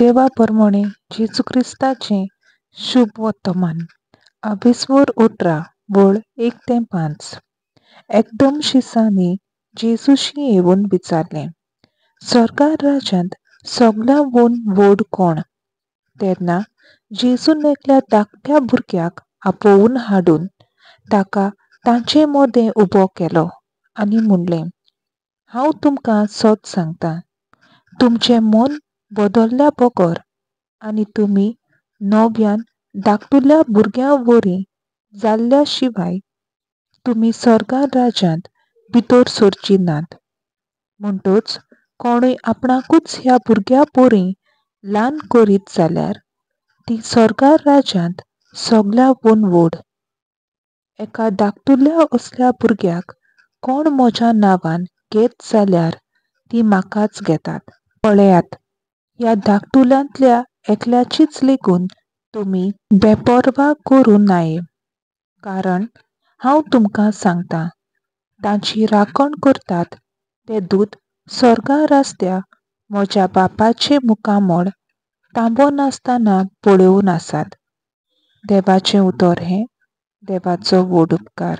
देवा प्रमाणे जेजू क्रिस्ताचें शुभ वर्तमान अभिस्वर 18 बोळ 1 ते 5. एकदम शिसांनी जेजूशी येवन विचारलें, स्वर्गा राज्यांत सगळ्यावन व्हड कोण? तेन्ना जेजून एकल्या धाकट्या भुरग्याक आपोवून हाडून ताका तांचे मोदें उबो केलो आनी म्हणलें, हांव तुमकां सत सांगतां, तुमचें मन बदल्ल्या बगर आनी तुमी नव्यान धाकटुल्या भुरग्या वरी जाल्ल्या शिवाय तुमी स्वर्गा राज्यांत भितर सरची नात. म्हणटच कोणूय आपणाकूच ह्या भुरग्या पोरी ल्हान करीत जाल्यार ती स्वर्गा राज्यांत सगळ्यावन व्हड. एका धाकटुल्या असल्या भुरग्याक कोण म्हज्या नांवान घेत जाल्यार ती म्हाकाच घेतात. पळयात, ह्या धाकटुल्यांतल्या एकल्याचीच लेगून तुमी बेपरवा करूं नाये. कारण हांव तुमकां सांगतां, तांची राखण करतात ते दूत स्वर्गा आसत्या म्हज्या बापाचें मुखामळ तांबो नासतना पळोवन आसात. देवाचें उतर हें. देवाचो व्हड उपकार.